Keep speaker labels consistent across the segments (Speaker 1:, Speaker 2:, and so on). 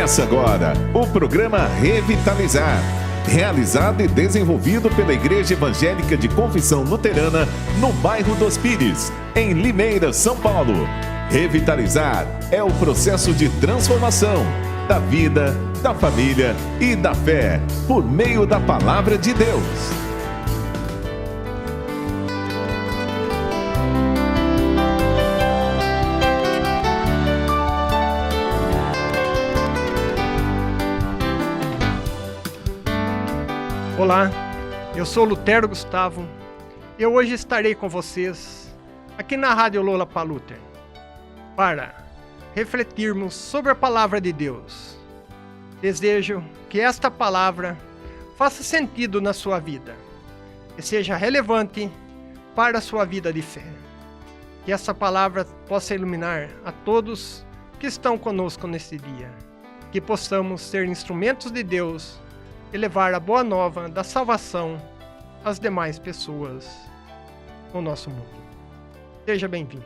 Speaker 1: Começa agora o programa Revitalizar, realizado e desenvolvido pela Igreja Evangélica de Confissão Luterana no bairro dos Pires, em Limeira, São Paulo. Revitalizar é o processo de transformação da vida, da família e da fé, por meio da Palavra de Deus.
Speaker 2: Olá, eu sou Lutero Gustavo e eu hoje estarei com vocês aqui na Rádio Lollapalooza para refletirmos sobre a Palavra de Deus. Desejo que esta palavra faça sentido na sua vida e seja relevante para a sua vida de fé. Que essa palavra possa iluminar a todos que estão conosco nesse dia. Que possamos ser instrumentos de Deus e levar a boa nova da salvação às demais pessoas no nosso mundo. Seja bem-vindo.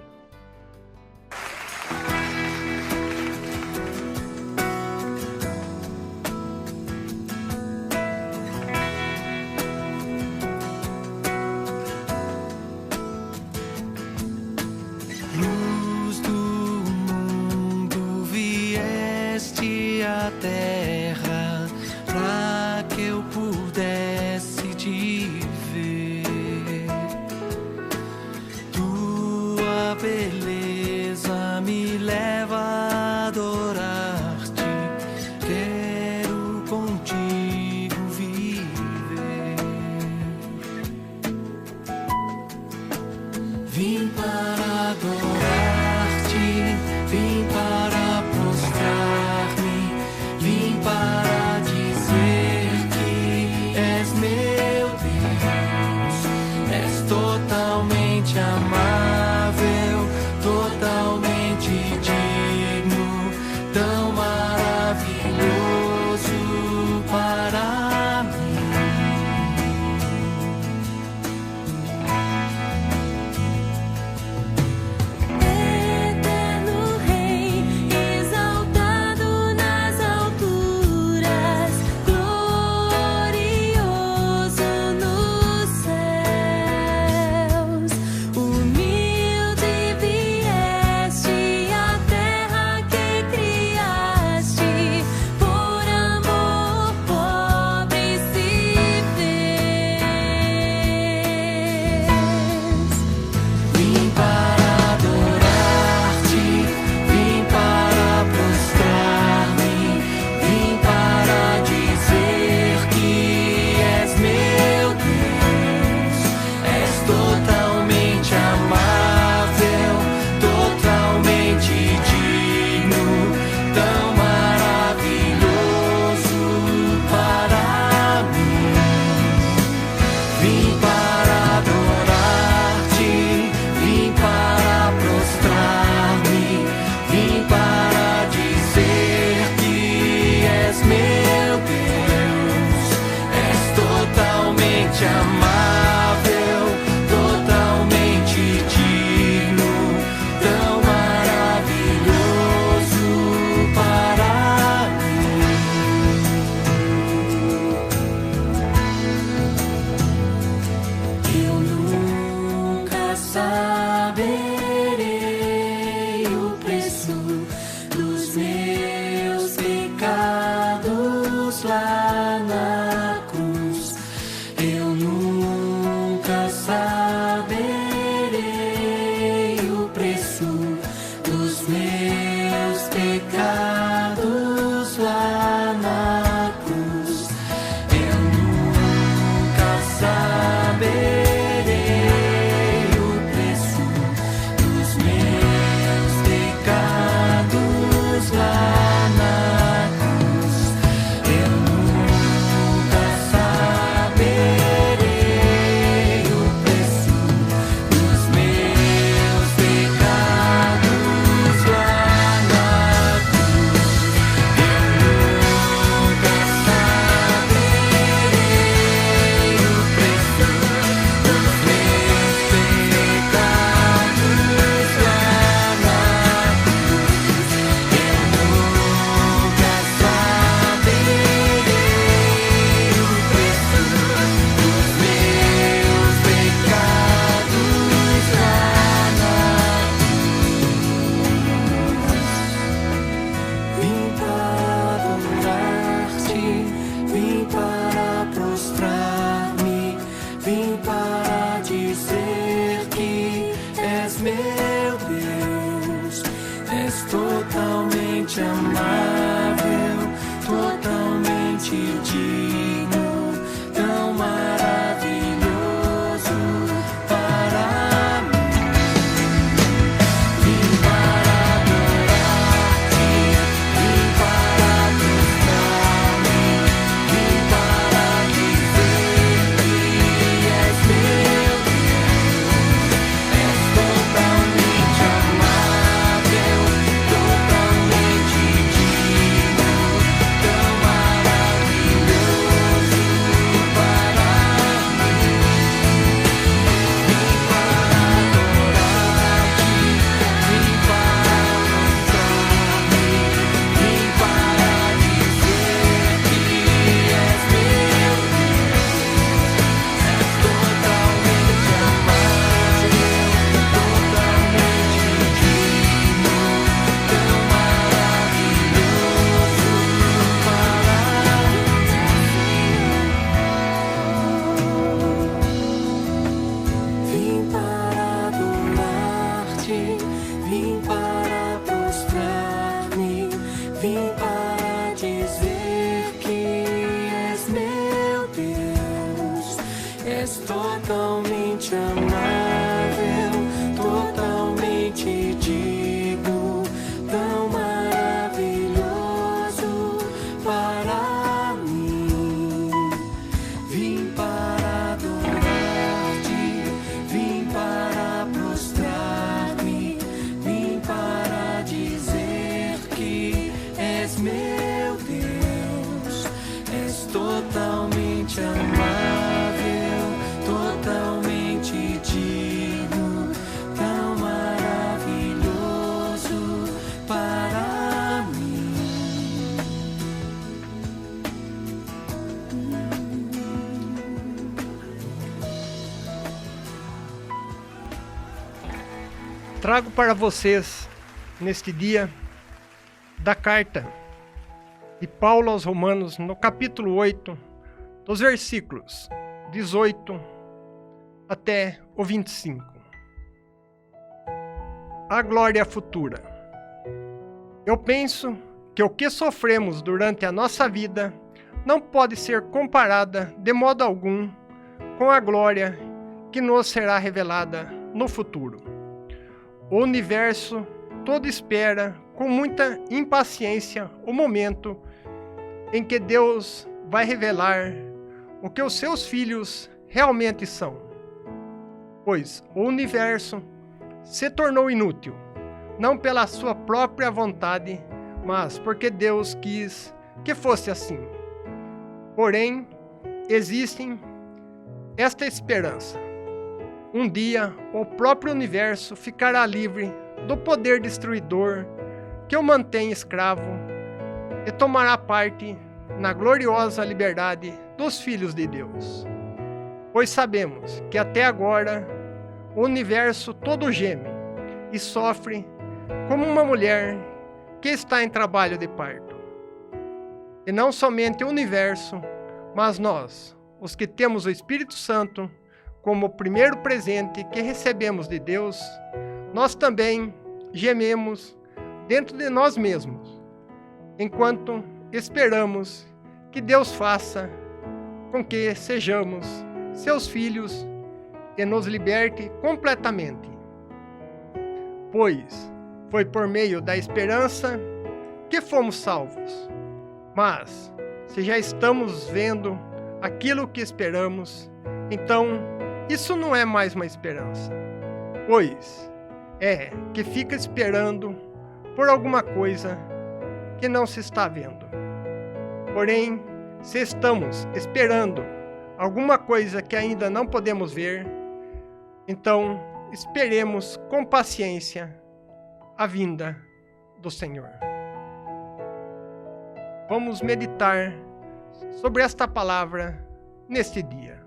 Speaker 3: Luz do mundo, vieste à terra pra que eu pudesse te ver. Tua beleza me leva a adorar-te. Quero contigo viver. Vim para adorar-te, vim para prostrar-me, vim És totalmente amável, totalmente digno, tão maravilhoso para mim. Vim para adorar-te, vim para prostrar-me, vim para dizer que és meu Deus. És totalmente amável, totalmente digno, tão maravilhoso para mim. Vim para adorar-te, vim para mostrar-me, vim para dizer que és meu Deus. És totalmente amável, totalmente digno, tão maravilhoso Vim para adorar-te, vim para prostrar-me, vim para dizer que és meu Deus. És totalmente amável, totalmente digno, tão maravilhoso para mim. Vim para adorar-te, vim para prostrar-me, vim para dizer que és meu Deus. És totalmente amável, totalmente digno, tão maravilhoso para mim.
Speaker 2: Trago para vocês, neste dia, da carta de Paulo aos Romanos, no capítulo 8, dos versículos 18 até o 25. A glória futura. Eu penso que o que sofremos durante a nossa vida não pode ser comparada de modo algum com a glória que nos será revelada no futuro. O universo todo espera com muita impaciência o momento em que Deus vai revelar o que os seus filhos realmente são. Pois o universo se tornou inútil, não pela sua própria vontade, mas porque Deus quis que fosse assim. Porém, existe esta esperança. Um dia, o próprio universo ficará livre do poder destruidor que o mantém escravo e tomará parte na gloriosa liberdade dos filhos de Deus. Pois sabemos que até agora o universo todo geme e sofre como uma mulher que está em trabalho de parto. E não somente o universo, mas nós, os que temos o Espírito Santo, como o primeiro presente que recebemos de Deus, nós também gememos dentro de nós mesmos, enquanto esperamos que Deus faça com que sejamos seus filhos e nos liberte completamente. Pois foi por meio da esperança que fomos salvos. Mas, se já estamos vendo aquilo que esperamos, então isso não é mais uma esperança, pois é que fica esperando por alguma coisa que não se está vendo. Porém, se estamos esperando alguma coisa que ainda não podemos ver, então esperemos com paciência a vinda do Senhor. Vamos meditar sobre esta palavra neste dia.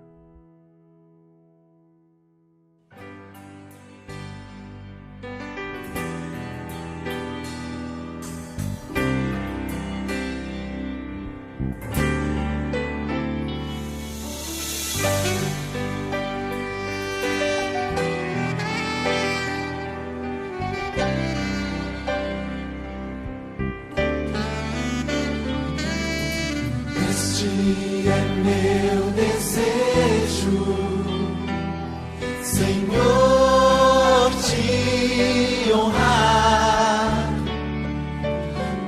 Speaker 3: é meu desejo, Senhor, te honrar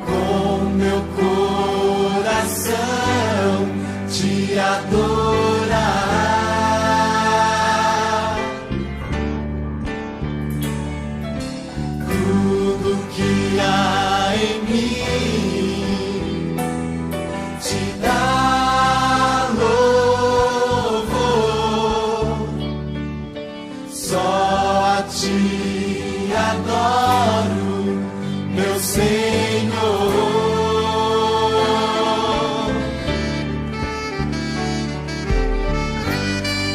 Speaker 3: com meu coração, te adorar. Tudo que há em mim te dá louvor, só a ti adoro, meu Senhor.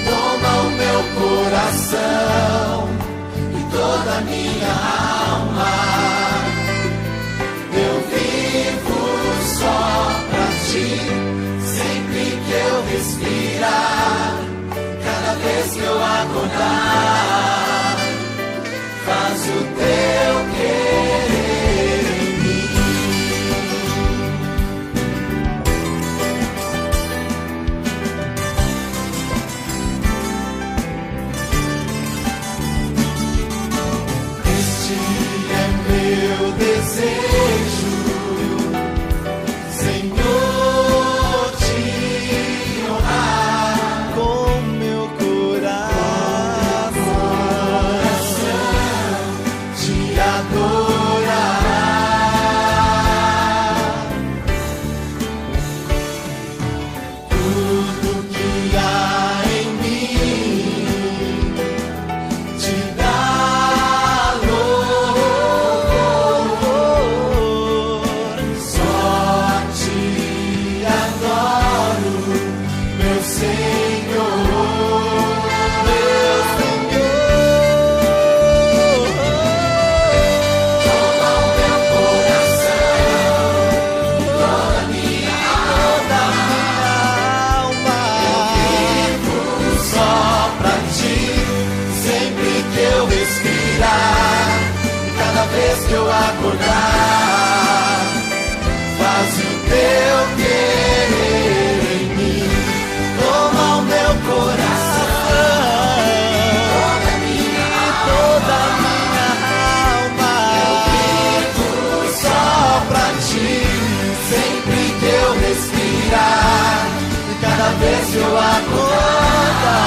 Speaker 3: Toma o meu coração e toda a minha alma, eu vivo só pra ti, sempre que eu respirar, cada vez que eu acordar, faz o teu querer em mim. Este é meu desejo, Senhor, te honrar com meu coração, te adorar. Tudo que há em mim te dá louvor, só a ti adoro, meu Senhor, meu Senhor. Toma o meu coração, toda a minha alma, eu vivo só pra ti, sempre que eu respirar, e cada vez que eu acordar, faz o teu querer em mim. Toma o meu coração, toda a minha alma, eu vivo só pra ti, sempre que eu respirar, e cada vez que eu acordar,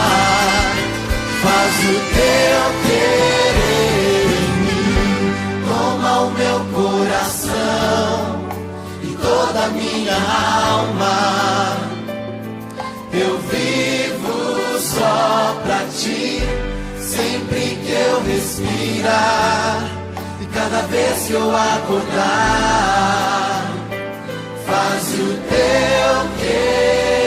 Speaker 3: faz o teu querer em mim. Toma o meu coração e toda a minha alma, eu vivo só pra ti, sempre que eu respirar, e cada vez que eu acordar, faz o teu querer em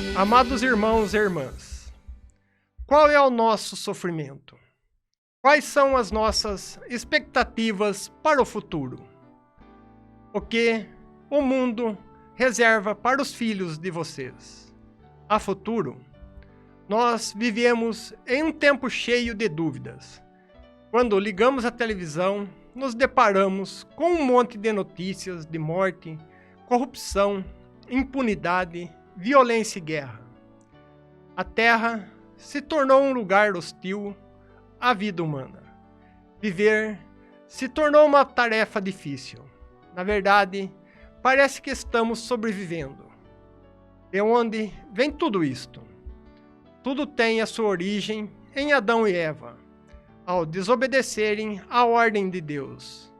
Speaker 3: mim.
Speaker 2: Amados irmãos e irmãs, qual é o nosso sofrimento? Quais são as nossas expectativas para o futuro? O que o mundo reserva para os filhos de vocês? A futuro, nós vivemos em um tempo cheio de dúvidas. Quando ligamos a televisão, nos deparamos com um monte de notícias de morte, corrupção, impunidade, violência e guerra. A Terra se tornou um lugar hostil à vida humana. Viver se tornou uma tarefa difícil. Na verdade, parece que estamos sobrevivendo. De onde vem tudo isto? Tudo tem a sua origem em Adão e Eva. Ao desobedecerem à ordem de Deus,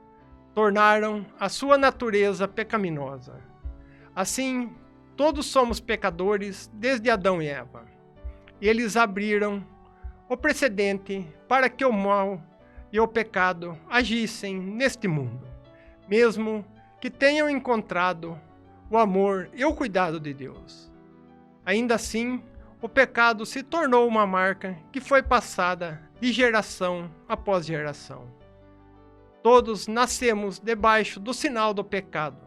Speaker 2: tornaram a sua natureza pecaminosa. Assim, todos somos pecadores desde Adão e Eva. Eles abriram o precedente para que o mal e o pecado agissem neste mundo, mesmo que tenham encontrado o amor e o cuidado de Deus. Ainda assim, o pecado se tornou uma marca que foi passada de geração após geração. Todos nascemos debaixo do sinal do pecado,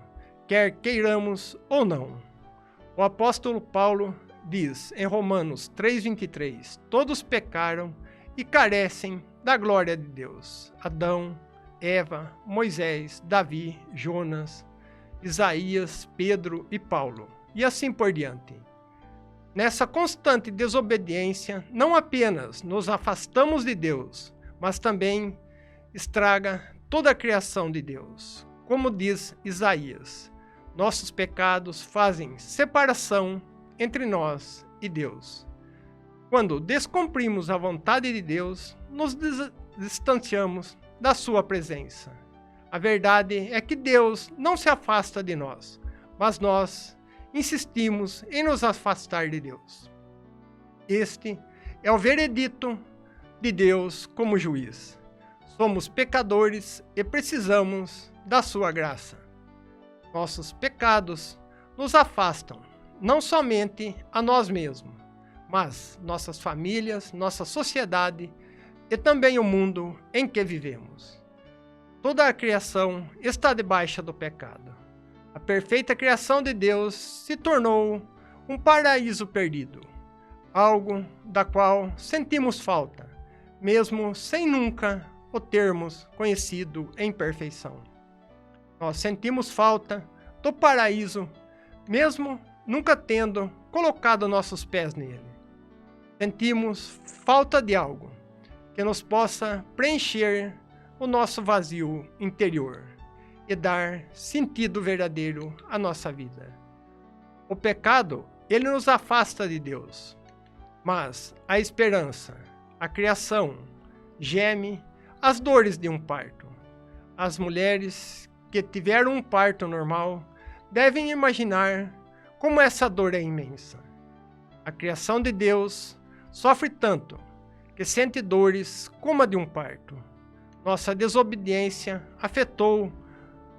Speaker 2: quer queiramos ou não. O apóstolo Paulo diz em Romanos 3,23: todos pecaram e carecem da glória de Deus. Adão, Eva, Moisés, Davi, Jonas, Isaías, Pedro e Paulo, e assim por diante. Nessa constante desobediência, não apenas nos afastamos de Deus, mas também estraga toda a criação de Deus. Como diz Isaías, nossos pecados fazem separação entre nós e Deus. Quando descumprimos a vontade de Deus, nos distanciamos da sua presença. A verdade é que Deus não se afasta de nós, mas nós insistimos em nos afastar de Deus. Este é o veredito de Deus como juiz. Somos pecadores e precisamos da sua graça. Nossos pecados nos afastam, não somente a nós mesmos, mas nossas famílias, nossa sociedade e também o mundo em que vivemos. Toda a criação está debaixo do pecado. A perfeita criação de Deus se tornou um paraíso perdido, algo da qual sentimos falta, mesmo sem nunca o termos conhecido em perfeição. Nós sentimos falta do paraíso, mesmo nunca tendo colocado nossos pés nele. Sentimos falta de algo que nos possa preencher o nosso vazio interior e dar sentido verdadeiro à nossa vida. O pecado, ele nos afasta de Deus, mas a esperança, a criação, geme as dores de um parto. As mulheres que tiveram um parto normal devem imaginar como essa dor é imensa. A criação de Deus sofre tanto que sente dores como a de um parto. Nossa desobediência afetou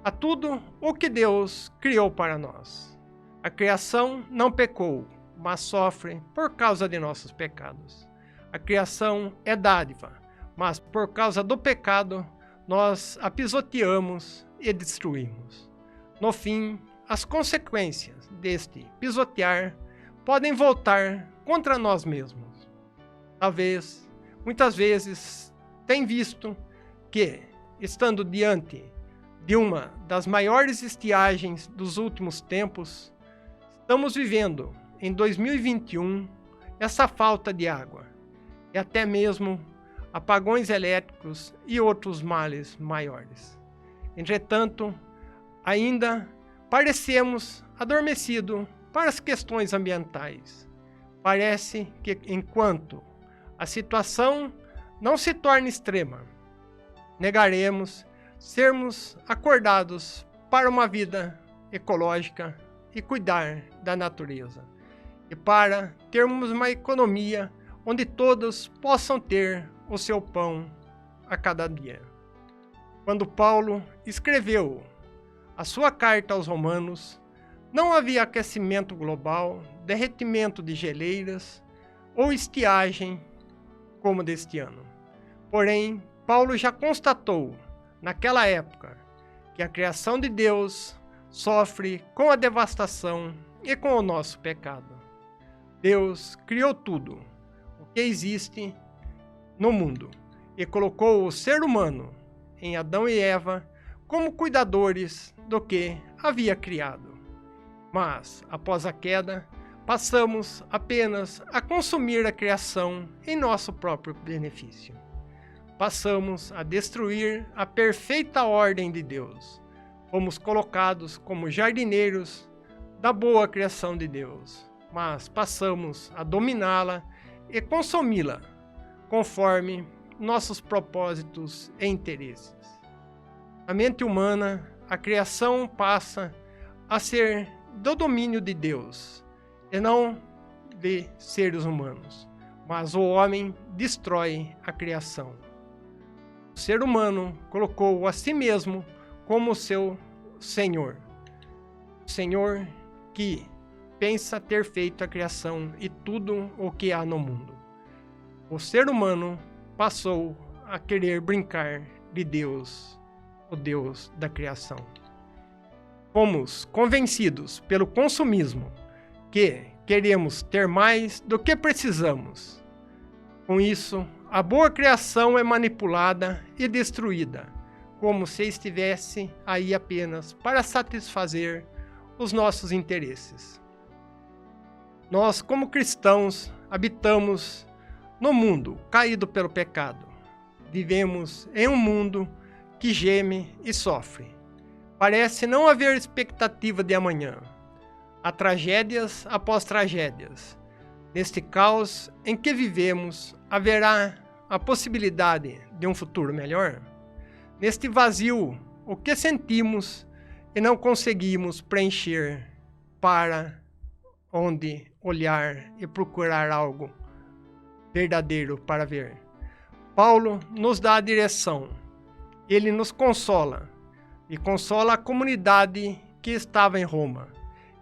Speaker 2: a tudo o que Deus criou para nós. A criação não pecou, mas sofre por causa de nossos pecados. A criação é dádiva, mas por causa do pecado, nós a pisoteamos e destruímos. No fim, as consequências deste pisotear podem voltar contra nós mesmos. Talvez, muitas vezes, tem visto que, estando diante de uma das maiores estiagens dos últimos tempos, estamos vivendo, em 2021, essa falta de água e até mesmo apagões elétricos e outros males maiores. Entretanto, ainda parecemos adormecidos para as questões ambientais. Parece que enquanto a situação não se torna extrema, negaremos sermos acordados para uma vida ecológica e cuidar da natureza, e para termos uma economia onde todos possam ter o seu pão a cada dia. Quando Paulo escreveu a sua carta aos Romanos, não havia aquecimento global, derretimento de geleiras ou estiagem como deste ano. Porém, Paulo já constatou, naquela época, que a criação de Deus sofre com a devastação e com o nosso pecado. Deus criou tudo o que existe no mundo e colocou o ser humano, em Adão e Eva, como cuidadores do que havia criado. Mas, após a queda, passamos apenas a consumir a criação em nosso próprio benefício. Passamos a destruir a perfeita ordem de Deus. Fomos colocados como jardineiros da boa criação de Deus, mas passamos a dominá-la e consumi-la conforme nossos propósitos e interesses. Na mente humana, a criação passa a ser do domínio de Deus e não de seres humanos, mas o homem destrói a criação. O ser humano colocou a si mesmo como seu Senhor. O Senhor que pensa ter feito a criação e tudo o que há no mundo. O ser humano passou a querer brincar de Deus, o Deus da criação. Fomos convencidos pelo consumismo que queremos ter mais do que precisamos. Com isso, a boa criação é manipulada e destruída, como se estivesse aí apenas para satisfazer os nossos interesses. Nós, como cristãos, habitamos no mundo caído pelo pecado. Vivemos em um mundo que geme e sofre. Parece não haver expectativa de amanhã. Há tragédias após tragédias. Neste caos em que vivemos, haverá a possibilidade de um futuro melhor? Neste vazio, o que sentimos e não conseguimos preencher, para onde olhar e procurar algo verdadeiro para ver? Paulo nos dá a direção. Ele nos consola e consola a comunidade que estava em Roma.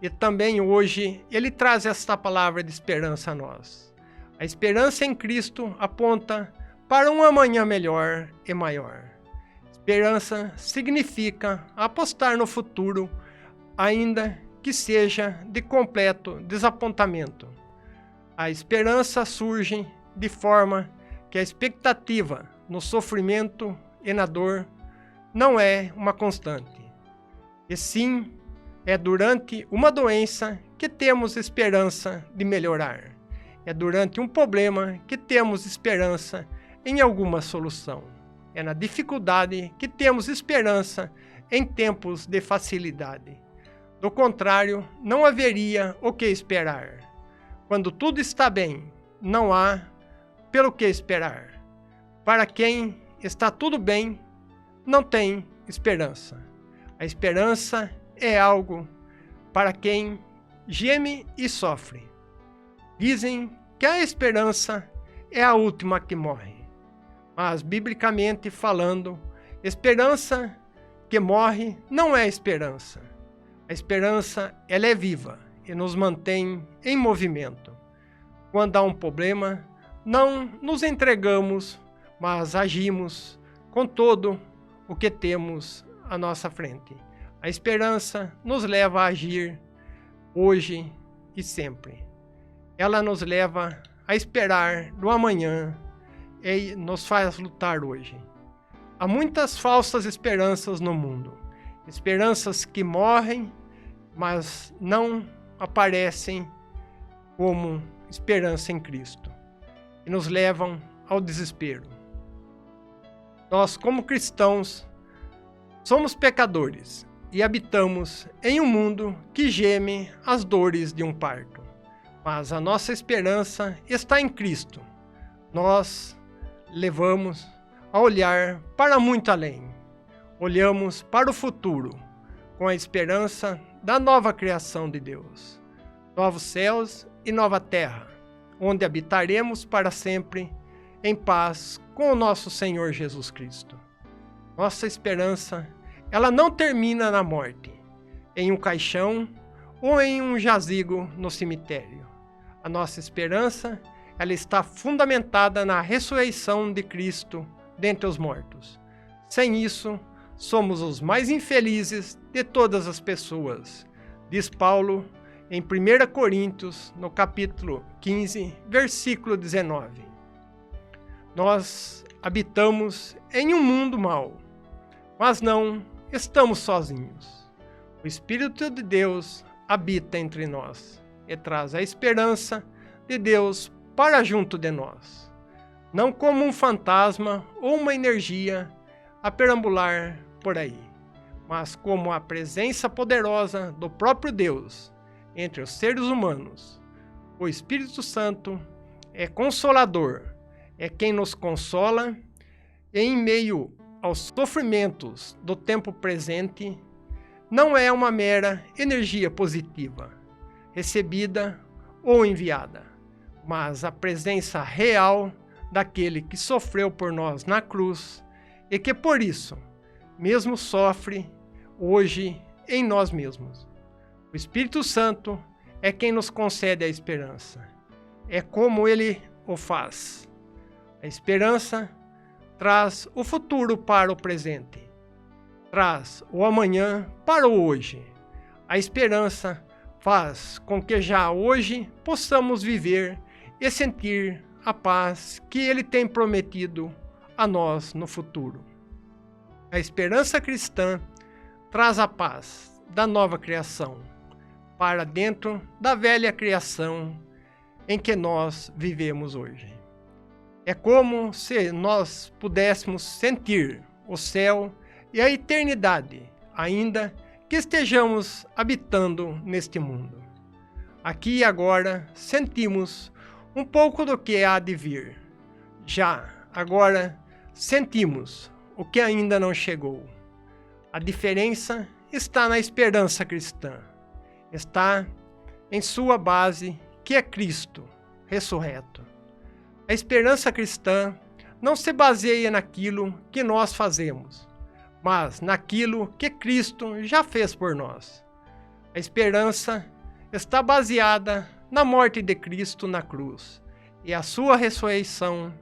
Speaker 2: E também hoje ele traz esta palavra de esperança a nós. A esperança em Cristo aponta para um amanhã melhor e maior. Esperança significa apostar no futuro, ainda que seja de completo desapontamento. A esperança surge de forma que a expectativa no sofrimento e na dor não é uma constante. E sim, é durante uma doença que temos esperança de melhorar. É durante um problema que temos esperança em alguma solução. É na dificuldade que temos esperança em tempos de facilidade. Do contrário, não haveria o que esperar. Quando tudo está bem, não há pelo que esperar. Para quem está tudo bem, não tem esperança. A esperança é algo para quem geme e sofre. Dizem que a esperança é a última que morre. Mas, biblicamente falando, esperança que morre não é esperança. A esperança, ela é viva e nos mantém em movimento. Quando há um problema, não nos entregamos, mas agimos com todo o que temos à nossa frente. A esperança nos leva a agir hoje e sempre. Ela nos leva a esperar no amanhã e nos faz lutar hoje. Há muitas falsas esperanças no mundo. Esperanças que morrem, mas não aparecem como esperança em Cristo. E nos levam ao desespero. Nós, como cristãos, somos pecadores e habitamos em um mundo que geme as dores de um parto. Mas a nossa esperança está em Cristo. Nós levamos a olhar para muito além. Olhamos para o futuro com a esperança da nova criação de Deus. Novos céus e nova terra, onde habitaremos para sempre em paz com o nosso Senhor Jesus Cristo. Nossa esperança, ela não termina na morte, em um caixão ou em um jazigo no cemitério. A nossa esperança, ela está fundamentada na ressurreição de Cristo dentre os mortos. Sem isso, somos os mais infelizes de todas as pessoas, diz Paulo em 1 Coríntios, no capítulo 15, versículo 19. Nós habitamos em um mundo mau, mas não estamos sozinhos. O Espírito de Deus habita entre nós e traz a esperança de Deus para junto de nós, não como um fantasma ou uma energia a perambular por aí, mas como a presença poderosa do próprio Deus entre os seres humanos. O Espírito Santo é consolador, é quem nos consola e em meio aos sofrimentos do tempo presente, não é uma mera energia positiva, recebida ou enviada, mas a presença real daquele que sofreu por nós na cruz e que por isso mesmo sofre hoje em nós mesmos. O Espírito Santo é quem nos concede a esperança. É como ele o faz. A esperança traz o futuro para o presente, traz o amanhã para o hoje. A esperança faz com que já hoje possamos viver e sentir a paz que ele tem prometido a nós no futuro. A esperança cristã traz a paz da nova criação para dentro da velha criação em que nós vivemos hoje. É como se nós pudéssemos sentir o céu e a eternidade, ainda que estejamos habitando neste mundo. Aqui e agora sentimos um pouco do que há de vir. Já agora sentimos o que ainda não chegou. A diferença está na esperança cristã. Está em sua base, que é Cristo ressurreto. A esperança cristã não se baseia naquilo que nós fazemos, mas naquilo que Cristo já fez por nós. A esperança está baseada na morte de Cristo na cruz e a sua ressurreição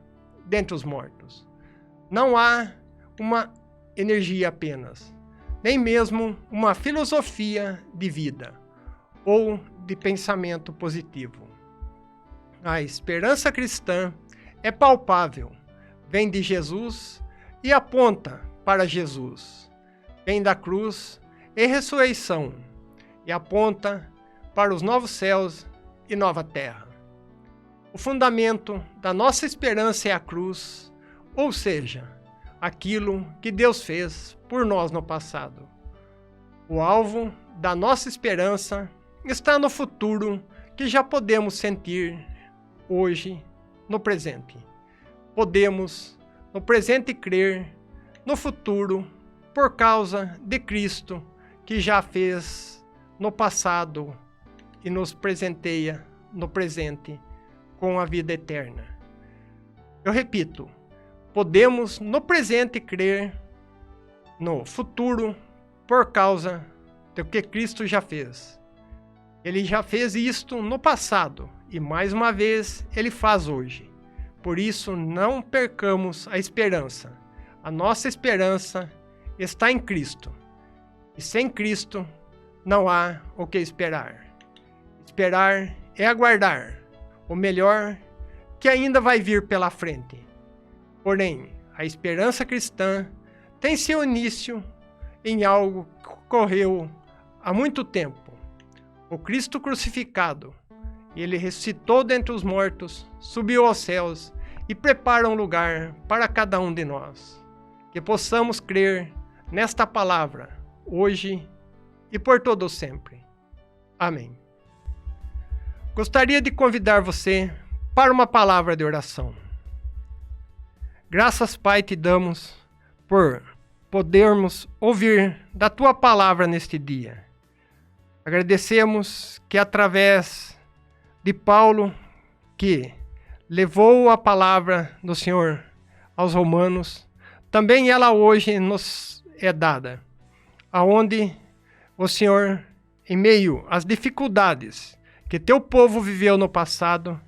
Speaker 2: dentre os mortos. Não há uma energia apenas, nem mesmo uma filosofia de vida ou de pensamento positivo. A esperança cristã é palpável, vem de Jesus e aponta para Jesus. Vem da cruz e ressurreição e aponta para os novos céus e nova terra. O fundamento da nossa esperança é a cruz, ou seja, aquilo que Deus fez por nós no passado. O alvo da nossa esperança está no futuro que já podemos sentir hoje, no presente. Podemos, no presente, crer no futuro por causa de Cristo, que já fez no passado e nos presenteia no presente com a vida eterna. Eu repito, podemos no presente crer no futuro por causa do que Cristo já fez. Ele já fez isto no passado e mais uma vez ele faz hoje. Por isso não percamos a esperança. A nossa esperança está em Cristo. E sem Cristo não há o que esperar. Esperar é aguardar o melhor que ainda vai vir pela frente. Porém, a esperança cristã tem seu início em algo que ocorreu há muito tempo. O Cristo crucificado, ele ressuscitou dentre os mortos, subiu aos céus e prepara um lugar para cada um de nós. Que possamos crer nesta palavra, hoje e por todo sempre. Amém. Gostaria de convidar você para uma palavra de oração. Graças, Pai, te damos por podermos ouvir da Tua palavra neste dia. Agradecemos que através de Paulo, que levou a palavra do Senhor aos romanos, também ela hoje nos é dada, aonde o Senhor, em meio às dificuldades que teu povo viveu no passado,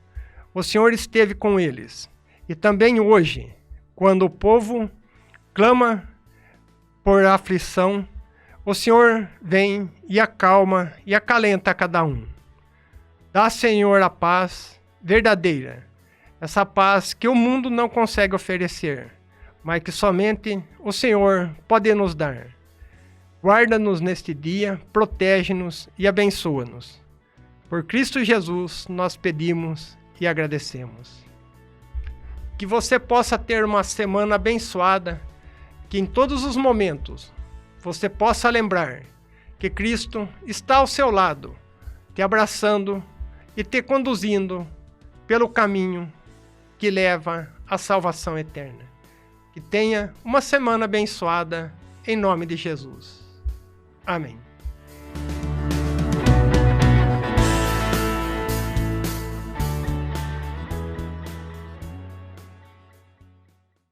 Speaker 2: o Senhor esteve com eles. E também hoje, quando o povo clama por aflição, o Senhor vem e acalma e acalenta cada um. Dá, Senhor, a paz verdadeira, essa paz que o mundo não consegue oferecer, mas que somente o Senhor pode nos dar. Guarda-nos neste dia, protege-nos e abençoa-nos. Por Cristo Jesus nós pedimos e agradecemos. Que você possa ter uma semana abençoada, que em todos os momentos você possa lembrar que Cristo está ao seu lado, te abraçando e te conduzindo pelo caminho que leva à salvação eterna. Que tenha uma semana abençoada em nome de Jesus. Amém.